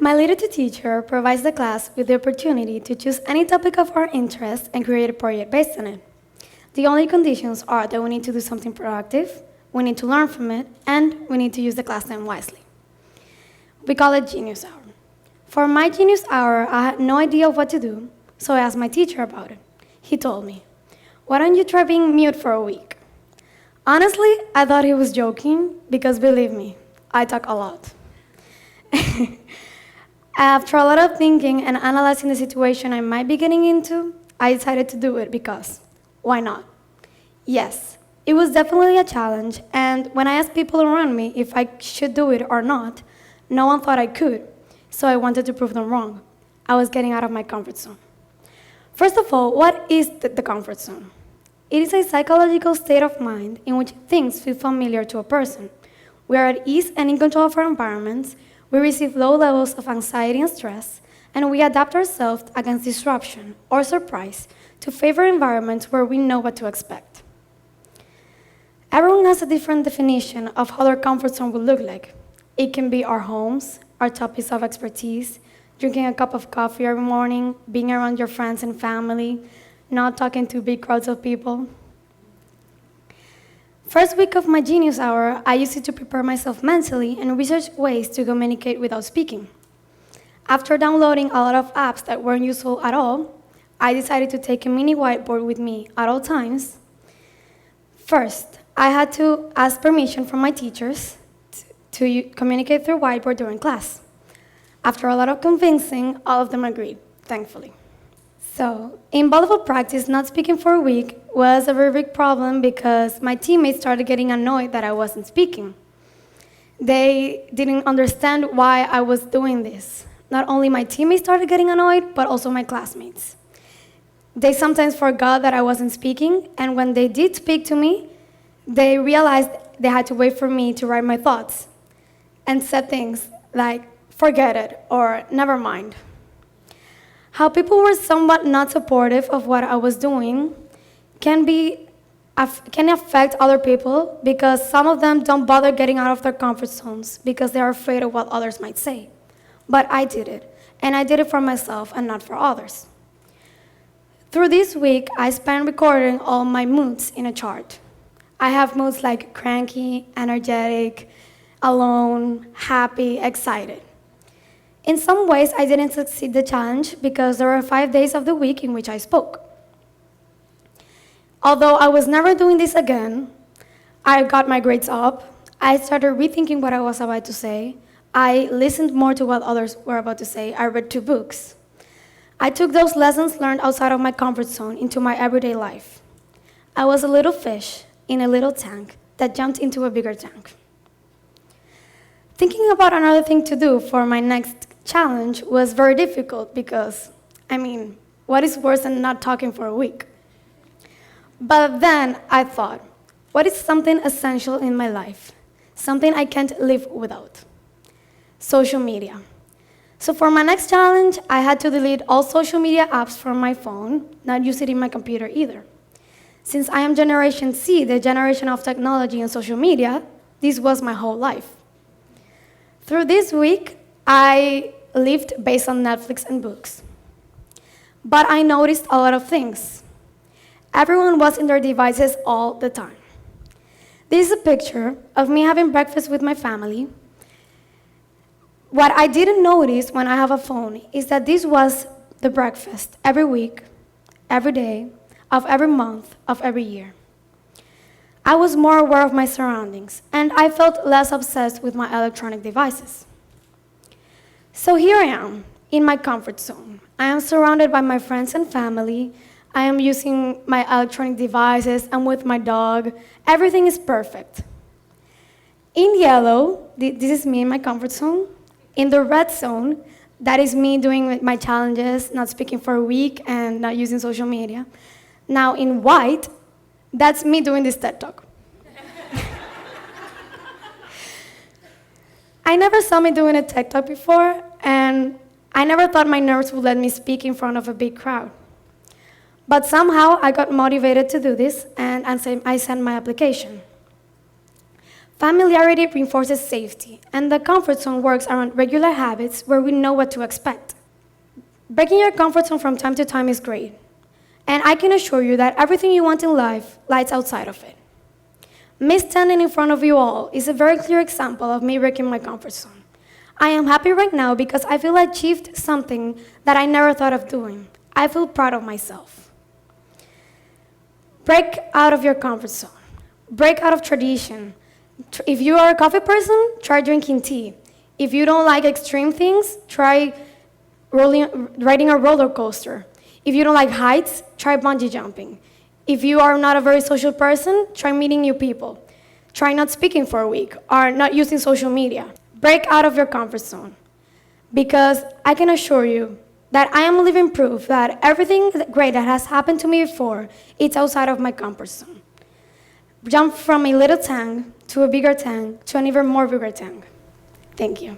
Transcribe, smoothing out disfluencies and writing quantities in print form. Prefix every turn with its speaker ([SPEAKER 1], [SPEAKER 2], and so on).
[SPEAKER 1] My literature teacher provides the class with the opportunity to choose any topic of our interest and create a project based on it. The only conditions are that we need to do something productive, we need to learn from it, and we need to use the class time wisely. We call it Genius Hour. For my Genius Hour, I had no idea what to do, so I asked my teacher about it. He told me, "Why don't you try being mute for a week?" Honestly, I thought he was joking, because believe me, I talk a lot. After a lot of thinking and analyzing the situation I might be getting into, I decided to do it because, why not? Yes, it was definitely a challenge, and when I asked people around me if I should do it or not, no one thought I could, so I wanted to prove them wrong. I was getting out of my comfort zone. First of all, what is the comfort zone? It is a psychological state of mind in which things feel familiar to a person. We are at ease and in control of our environments, we receive low levels of anxiety and stress, and we adapt ourselves against disruption or surprise to favor environments where we know what to expect. Everyone has a different definition of how their comfort zone would look like. It can be our homes, our topics of expertise, drinking a cup of coffee every morning, being around your friends and family, not talking to big crowds of people. First week of my Genius Hour, I used it to prepare myself mentally and research ways to communicate without speaking. After downloading a lot of apps that weren't useful at all, I decided to take a mini whiteboard with me at all times. First, I had to ask permission from my teachers to communicate through whiteboard during class. After a lot of convincing, all of them agreed, thankfully. So, in volleyball practice, not speaking for a week was a very big problem because my teammates started getting annoyed that I wasn't speaking. They didn't understand why I was doing this. Not only my teammates started getting annoyed, but also my classmates. They sometimes forgot that I wasn't speaking, and when they did speak to me, they realized they had to wait for me to write my thoughts and said things like, "Forget it," or "Never mind." How people were somewhat not supportive of what I was doing can affect other people because some of them don't bother getting out of their comfort zones because they're afraid of what others might say. But I did it, and I did it for myself and not for others. Through this week, I spent recording all my moods in a chart. I have moods like cranky, energetic, alone, happy, excited. In some ways, I didn't succeed the challenge because there were 5 days of the week in which I spoke. Although I was never doing this again, I got my grades up, I started rethinking what I was about to say, I listened more to what others were about to say, I read 2 books. I took those lessons learned outside of my comfort zone into my everyday life. I was a little fish in a little tank that jumped into a bigger tank. Thinking about another thing to do for my next challenge was very difficult because, what is worse than not talking for a week? But then I thought, what is something essential in my life? Something I can't live without? Social media. So for my next challenge, I had to delete all social media apps from my phone, not use it in my computer either. Since I am Generation C, the generation of technology and social media, this was my whole life. Through this week, I lived based on Netflix and books. But I noticed a lot of things. Everyone was in their devices all the time. This is a picture of me having breakfast with my family. What I didn't notice when I have a phone is that this was the breakfast every week, every day, of every month, of every year. I was more aware of my surroundings, and I felt less obsessed with my electronic devices. So here I am, in my comfort zone. I am surrounded by my friends and family. I am using my electronic devices. I'm with my dog. Everything is perfect. In yellow, this is me in my comfort zone. In the red zone, that is me doing my challenges, not speaking for a week and not using social media. Now in white, that's me doing this TED Talk. I never saw me doing a TED Talk before, and I never thought my nerves would let me speak in front of a big crowd. But somehow I got motivated to do this, and I sent my application. Familiarity reinforces safety, and the comfort zone works around regular habits where we know what to expect. Breaking your comfort zone from time to time is great, and I can assure you that everything you want in life lies outside of it. Me standing in front of you all is a very clear example of me breaking my comfort zone. I am happy right now because I feel I achieved something that I never thought of doing. I feel proud of myself. Break out of your comfort zone. Break out of tradition. If you are a coffee person, try drinking tea. If you don't like extreme things, try riding a roller coaster. If you don't like heights, try bungee jumping. If you are not a very social person, try meeting new people. Try not speaking for a week or not using social media. Break out of your comfort zone. Because I can assure you that I am living proof that everything great that has happened to me before, it's outside of my comfort zone. Jump from a little tank to a bigger tank to an even more bigger tank. Thank you.